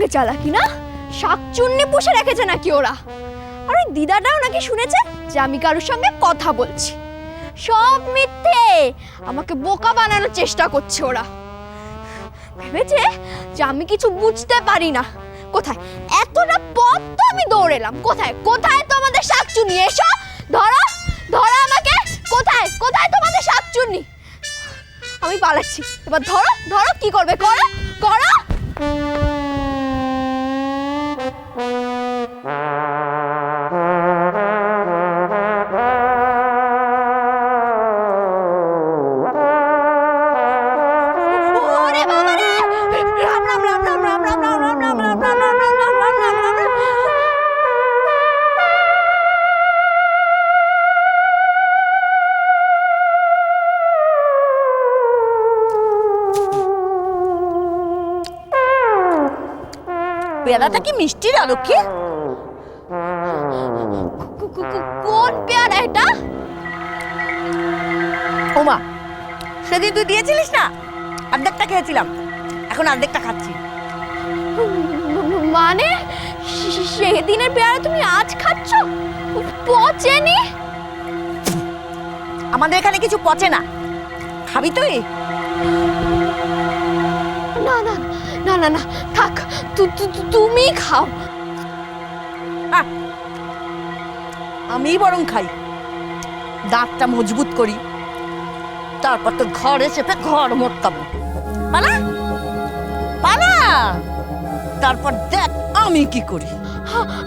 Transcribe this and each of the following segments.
বড্ড চালাকি না, শাকচুন্নি পুষে রেখেছে নাকি ওরা। আর ওই দিদাটাও নাকি শুনেছে যে আমি কারোর সঙ্গে কথা বলছি। সব মিথ্যে, আমাকে বোকা বানানোর চেষ্টা করছে ওরা। ভেবেছে যে আমি কিছু বুঝতে পারি না। কোথায় এতটা পথ তো আমি দৌড়েলাম, কোথায় কোথায় তোমাদের শাকচুন্নি? এসো, ধরো ধরো আমাকে, কোথায় কোথায় তোমাদের শাকচুন্নি? আমি পালাচ্ছি, এবার ধরো ধরো, কি করবে করো করো। ওরে বাবা রে! রাম রাম রাম রাম রাম রাম রাম রাম রাম রাম রাম রাম রাম রাম রাম রাম রাম। পেয়ারাটা কি মিষ্টি রে লক্ষ্মী? কোন পেয়ারা এটা? ওমা, সেদিন তুই দিয়েছিলিস না, অর্ধেকটা খেয়েছিলাম, এখন অর্ধেকটা খাচ্ছি। মানে সেদিনের পেয়ারা তুমি আজ খাচ্ছ? পচেনি? আমাদের এখানে কিছু পচে না, খাবি তুই? না না না না না, থাক, তুমি খাও। আমি বরং খাই, দাঁতটা মজবুত করি, তারপর তো ঘরে চেপে ঘর মোটকাবো। পালা পালা, তারপর দেখ আমি কি করি।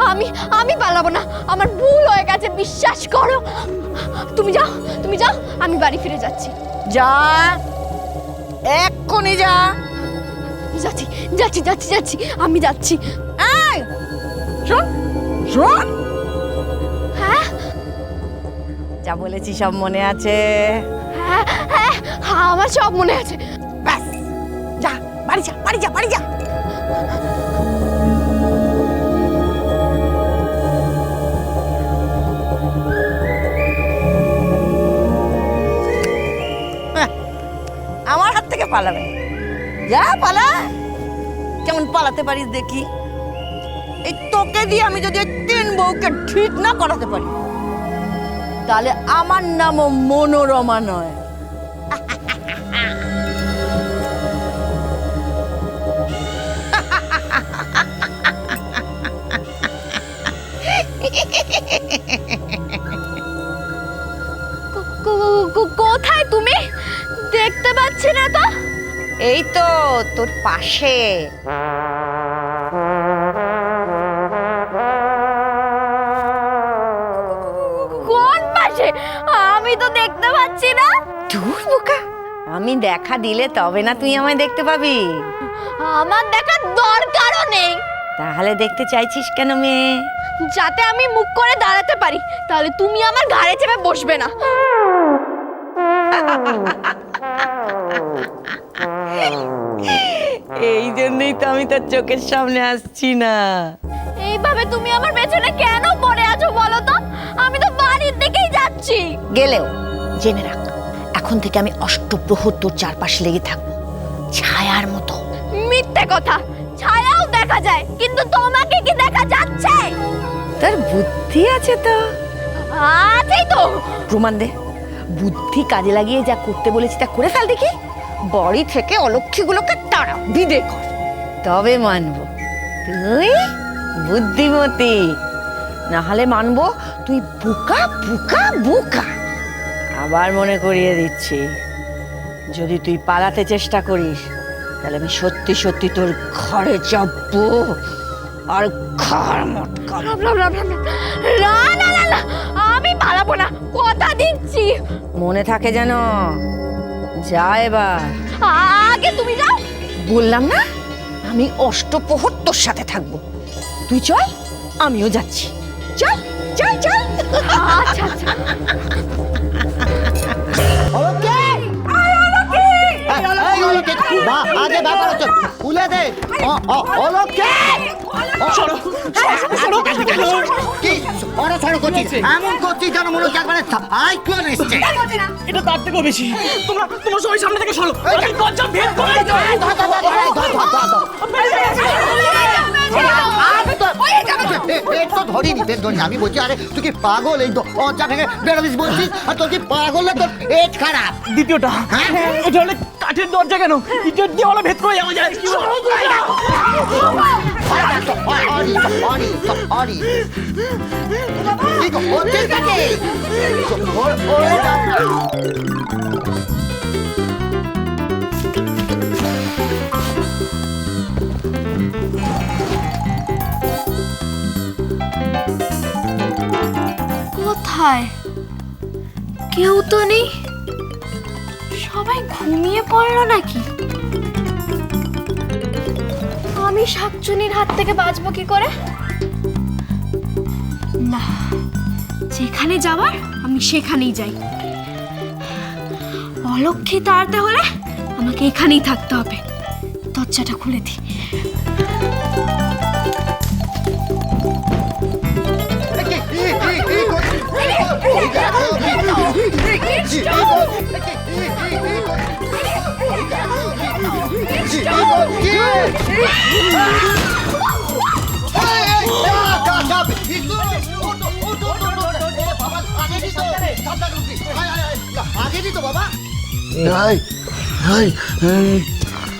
আমি আমি পালাবো না, আমার ভুল হয়ে গেছে, বিশ্বাস করো। তুমি যাও, তুমি যাও, আমি বাড়ি ফিরে যাচ্ছি। যা, এক্ষুনি যা। যাচ্ছি যাচ্ছি যাচ্ছি যাচ্ছি, আমি যাচ্ছি। এই, শোন শোন, হ্যাঁ যা বলেছি সব মনে আছে? হ্যাঁ হ্যাঁ, আমার সব মনে আছে। ব্যাস, যা বাড়ি যা, বাড়ি যা, বাড়ি যা। আমার হাত থেকে পালাবে? যা পালা, কেমন পালাতে পারিস দেখি। এই তোকে দিয়ে আমি যদি তিন বউকে ঠিক না করাতে পারি, তাহলে আমার নামও মনোরমা নয়। কোথায় তুমি? দেখতে পাচ্ছি না তো। এই তো তোর পাশে। কোন পাশে? আমি তো দেখতে পাচ্ছি না। তুই বোকা, আমি দেখা দিলে তবে না তুই আমায় দেখতে পাবি। আমার দেখার দরকারও নেই। তাহলে দেখতে চাইছিস কেন মেয়ে? যাতে আমি মুখ করে দাঁড়াতে পারি, তাহলে তুমি আমার ঘাড়ে চেপে বসবে না। এই জন্যই তো আমি তোর চোখের সামনে আসছি না। এইভাবে তুমি আমার পেছনে কেন পড়ে আছো বলো তো? আমি তো বাড়ির দিকেই যাচ্ছি। গেলেও জেনে রাখ, এখন থেকে আমি অষ্টপ্রহর তোর চারপাশে লেগে থাকবো, ছায়ার মতো। মিথ্যে কথা, ছায়াও দেখা যায়, কিন্তু তোমাকে কি দেখা যাচ্ছে? তোর বুদ্ধি আছে তো। আছেই তো। প্রমাণ দে, বুদ্ধি কাজে লাগিয়ে যা করতে বলেছি তা করে ফেল দেখি। বাড়ি থেকে অলক্ষীগুলোকে তাড়া, বিদে কর, তবে মানবো তুই বুদ্ধিমতী। না হলে মানবো তুই বোকা বোকা বোকা। আবার মনে করিয়ে দিচ্ছি, যদি তুই পালাতে চেষ্টা করিস, তাহলে আমি সত্যি সত্যি তোর ঘরে যাবো আর ঘর মটকাবো। না না না না, আমি পালাবো না, কথা দিচ্ছি। মনে থাকে যেন। যা এবার। আগে তুমি যাও। বললাম না, আমি অষ্টপ্রহর তোর সাথে থাকবো। তুই চল, আমিও যাচ্ছি। চল চল চল। আচ্ছা আচ্ছা। আগে ব্যাপার হচ্ছে, খুলে দে। কি বড় সড়ো করছিস, এমন করছিস যেন মনে হচ্ছে একবারে আই করে এসছে। এটা তার থেকেও বেশি। তোমরা সবাই সামনে থেকে সরো। আমি দরজা ভেদ করে আমি বলছি আরে তুই কি পাগল? এই দরজা ভেঙে বেরোবিস বলছিস, আর তোর কি পাগল না তোর পেট খারাপ? দ্বিতীয়টা, এটা হলে কাঠের দরজা কেন, ইটের দেওয়ালে ভেদ করে যাওয়া যায়। কোথায়? কেউ তো নেই, সবাই ঘুমিয়ে পড়লো নাকি? আমি শাকচুনির হাত থেকে বাঁচবো কি করে? না, যেখানে যাওয়ার আমি সেখানেই যাই। অলক্ষী তাড়াতে হলে আমাকে এখানেই থাকতে হবে। দরজাটা খুলে দিই।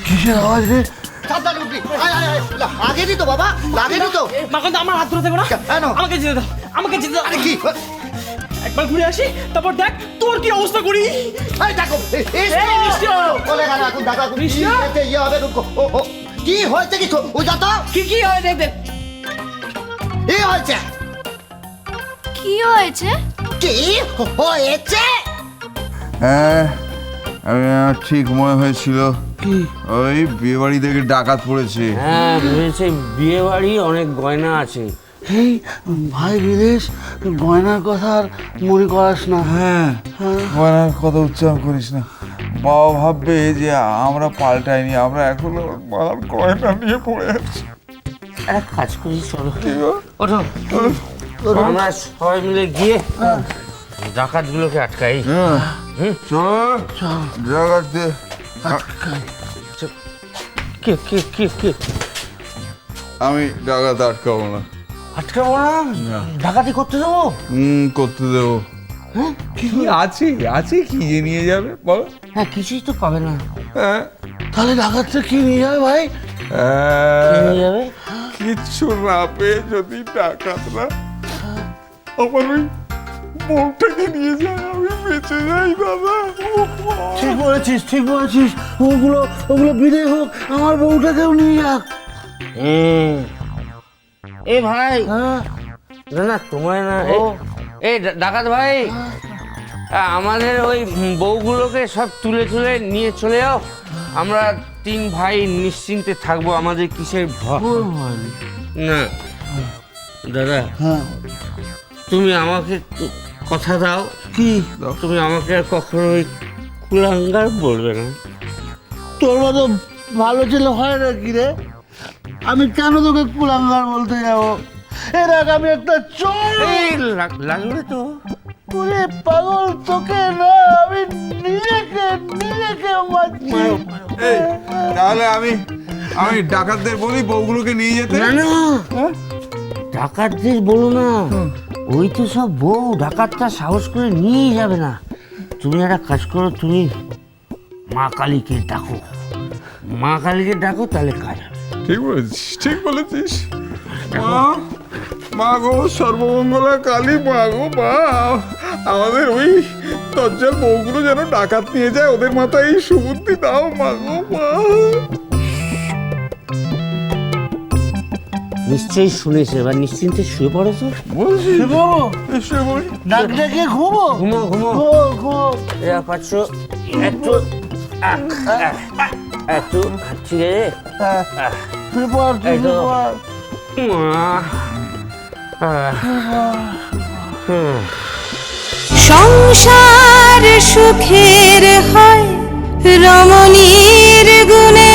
কিসের আওয়াজ রে? আগে দিত বাবা, লাগেনি তো। মাখন আমার হাত ধরে থাকো না, আমাকে যেতে দাও, আমাকে যেতে দাও। কি একবার ঘুরে আসি, তারপর দেখ তোর কি অবস্থা করি। কি হয়েছে? কিছু কি হয় দেখবে? কি হয়েছে? কি হয়েছে? কি হয়েছে? হ্যাঁ, আমার ঠিক মনে হয়েছিল ওই বিয়ে বাড়ি থেকে ডাকাত পড়েছে। হ্যাঁ ভেবেছে বিয়ে বাড়ি, অনেক গয়না আছে। এই ভাই বিদেশ, গয়নার কথা আর মনে করাস না। হ্যাঁ, গয়নার কথা উচ্চারণ করিস না। বাবা ভাববে যে আমরা পাল্টাইনি, আমরা এখনো মার গয়না নিয়ে পড়ে আছি। এক কাজ করি, চলো ওঠো, আমরা সবাই মিলে গিয়ে ডাকাতগুলোকে আটকাই। চল জায়গাতে কে কে কে কে আমি ডাকাত আটকাবো না। আটকাবো না? ডাকাতি করতে দেবো? করতে দেবো। কি আছে আছে কি যে নিয়ে যাবে বলো? হ্যাঁ, কিছুই তো পাবে না। হ্যাঁ, তাহলে ডাকাতটা কি নিয়ে যাবে ভাই? নিয়ে যাবে কিচ্ছু না পেয়ে যদি ডাকাতরা আমার ওই বউটাকে নিয়ে যায়, আমি বেঁচে যাই দাদা। ঠিক বলেছিস, ঠিক বলেছিস। ওগুলো বিদায় হোক, আমার বউটাকেও নিয়ে যাক। এ ভাই, হ্যাঁ না না তোমায় না, এই ডাকাত ভাই, আমাদের ওই বউগুলোকে সব তুলে তুলে নিয়ে চলে যাও। আমরা তিন ভাই নিশ্চিন্তে থাকবো, আমাদের কিসের ভয় না। দাদা, হ্যাঁ তুমি আমাকে কথা দাও, কি? তুমি আমাকে আর কখনো ওই কুলাঙ্গার বলবে না। তোর মতো ভালো ছেলে হয় না কি রে? আমি কেন তোকে কুলাঙ্গার বলতে যাবো? এর আগে আমি একটা চোর। এই লাগবে তো। ওরে পাগল, তোকে না, আমি নিজেকে মারছি। এই, তাহলে আমি ডাকাতদের বলি বউগুলোকে নিয়ে যেতে। না না, ডাকাতদের বলো না, ওই তো সব বউ, ডাকাতটা সাহস করে নিয়ে যাবে না। তুমি একটা কাজ করো, তুমি মা কালীকে ডাকো, মা কালীকে ডাকো, তাহলে কাজ হবে। ঠিক বলেছিস, ঠিক বলেছিস। মা গো সর্বমঙ্গলা কালী, মা গো মা, আমাদের ওই দরজার বউগুলো যেন ডাকাত নিয়ে যায়, ওদের মাথায় এই সুবুদ্ধি দাও মা গো মা। নিশ্চয়ই শুনেছে, এবার নিশ্চিন্তে শুয়ে পড়ো তো। বলছি নাক ডেকে ঘুমো। ঘুমো ঘুমো, ঘুমো। এরা পাচ্ছ একটু একটু ঠিক আছে। তুই পর, তুই এই তো। পর। সংসার সুখের হয় রমণীর গুণে।